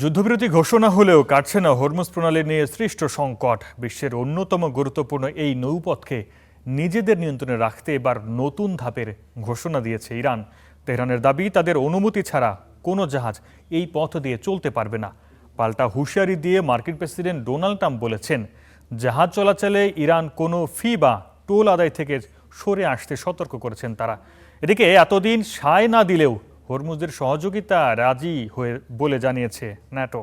যুদ্ধবিরতি ঘোষণা হলেও কাটছে না হরমুজ প্রণালী নিয়ে সৃষ্ট সংকট। বিশ্বের অন্যতম গুরুত্বপূর্ণ এই নৌপথকে নিজেদের নিয়ন্ত্রণে রাখতে এবার নতুন ধাপের ঘোষণা দিয়েছে ইরান। তেহরানের দাবি, তাদের অনুমতি ছাড়া কোনো জাহাজ এই পথ দিয়ে চলতে পারবে না। পাল্টা হুঁশিয়ারি দিয়ে মার্কিন প্রেসিডেন্ট ডোনাল্ড ট্রাম্প বলেছেন, জাহাজ চলাচলে ইরান কোনো ফি বা টোল আদায় থেকে সরে আসতে সতর্ক করেছেন তারা। এদিকে এতদিন সায় না দিলেও হরমুজের সহযোগিতা রাজি হয়ে বলে জানিয়েছে ন্যাটো।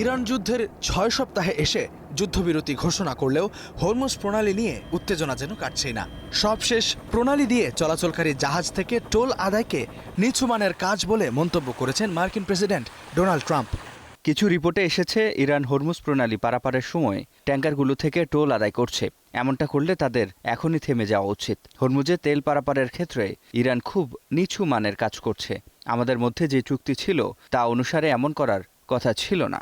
ইরান যুদ্ধের 6 সপ্তাহে এসে যুদ্ধবিরতি ঘোষণা করলেও হরমুজ প্রণালী নিয়ে উত্তেজনা যেন কাটছেই না। সবশেষ প্রণালী দিয়ে চলাচলকারী জাহাজ থেকে টোল আদায়কে নিচু মানের কাজ বলে মন্তব্য করেছেন মার্কিন প্রেসিডেন্ট ডোনাল্ড ট্রাম্প। কিছু রিপোর্টে এসেছে ইরান হরমুজ প্রণালী পারাপারের সময় ট্যাঙ্কারগুলো থেকে টোল আদায় করছে। এমনটা করলে তাদের এখনই থেমে যাওয়া উচিত। হরমুজে তেল পারাপারের ক্ষেত্রে ইরান খুব নিচু মানের কাজ করছে। আমাদের মধ্যে যে চুক্তি ছিল তা অনুসারে এমন করার কথা ছিল না।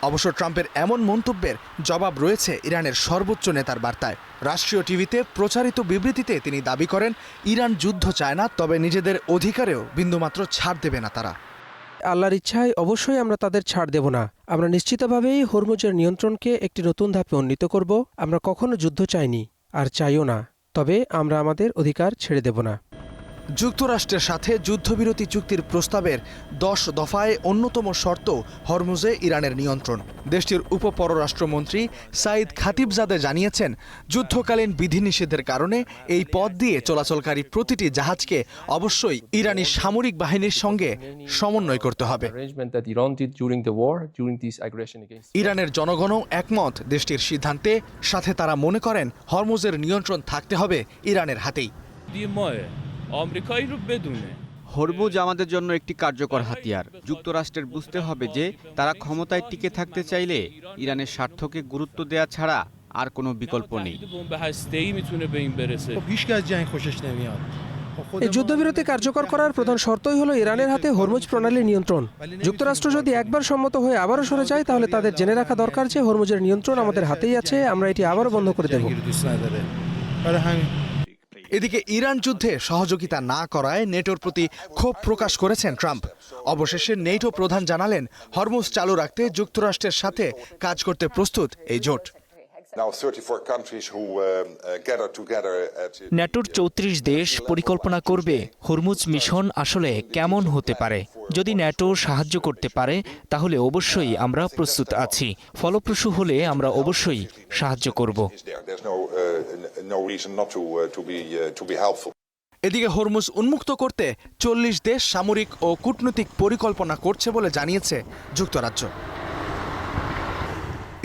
অবশ্য ট্রাম্পের এমন মন্তব্যের জবাব রয়েছে ইরানের সর্বোচ্চ নেতার বার্তায়। রাষ্ট্রীয় টিভিতে প্রচারিত বিবৃতিতে তিনি দাবি করেন, ইরান যুদ্ধ চায় না, তবে নিজেদের অধিকারেও বিন্দুমাত্র ছাড় দেবে না তারা। আল্লাহর ইচ্ছায় অবশ্যই আমরা তাদের ছাড় দেব না। আমরা নিশ্চিতভাবেই হরমুজের নিয়ন্ত্রণকে একটি নতুন ধাপে উন্নীত করব। আমরা কখনো যুদ্ধ চাইনি আর চাইও না, তবে আমরা আমাদের অধিকার ছেড়ে দেব না। যুক্তরাষ্ট্রের সাথে যুদ্ধবিরতি চুক্তির প্রস্তাবের 10 দফায় অন্যতম শর্ত হরমুজে ইরানের নিয়ন্ত্রণ। দেশটির উপপররাষ্ট্রমন্ত্রী সাইদ খাতিবজাদে জানিয়েছেন, যুদ্ধকালীন বিধিনিষেধের কারণে এই পথ দিয়ে চলাচলকারী প্রতিটি জাহাজকে অবশ্যই ইরানি সামরিক বাহিনীর সঙ্গে সমন্বয় করতে হবে। ইরানের জনগণও একমত দেশটির সিদ্ধান্তে। সাথে তারা মনে করেন হরমুজের নিয়ন্ত্রণ থাকতে হবে ইরানের হাতেই। হরমুজ আমাদের জন্য একটি কার্যকর হাতিয়ার। যুক্তরাষ্ট্রের বুঝতে হবে যে তারা ক্ষমতায় টিকে থাকতে চাইলে ইরানের স্বার্থকে গুরুত্ব দেয়া ছাড়া আর কোনো বিকল্প নেই। এই যুদ্ধবিরতি কার্যকর করার প্রধান শর্তই হলো ইরানের হাতে হরমুজ প্রণালীর নিয়ন্ত্রণ। যুক্তরাষ্ট্র যদি একবার সম্মত হয়ে আবারও সরে যায়, তাহলে তাদের জেনে রাখা দরকার যে হরমুজের নিয়ন্ত্রণ আমাদের হাতেই আছে। আমরা এটি আবারও বন্ধ করে দেব। এদিকে ইরান যুদ্ধে সহযোগিতা না করায় নেটোর প্রতি ক্ষোভ প্রকাশ করেছেন ট্রাম্প। অবশেষে নেটো প্রধান জানালেন, হরমুজ চালু রাখতে যুক্তরাষ্ট্রের সাথে কাজ করতে প্রস্তুত এই জোট। ন্যাটোর 34 দেশ পরিকল্পনা করবে হরমুজ মিশন আসলে কেমন হতে পারে। যদি ন্যাটো সাহায্য করতে পারে তাহলে অবশ্যই আমরা প্রস্তুত আছি। ফলপ্রসূ হলে আমরা অবশ্যই সাহায্য করব। এদিকে হরমুজ উন্মুক্ত করতে 40 দেশ সামরিক ও কূটনৈতিক পরিকল্পনা করছে বলে জানিয়েছে যুক্তরাজ্য।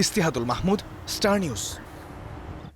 ইস্তিহাদুল মাহমুদ, স্টার নিউজ।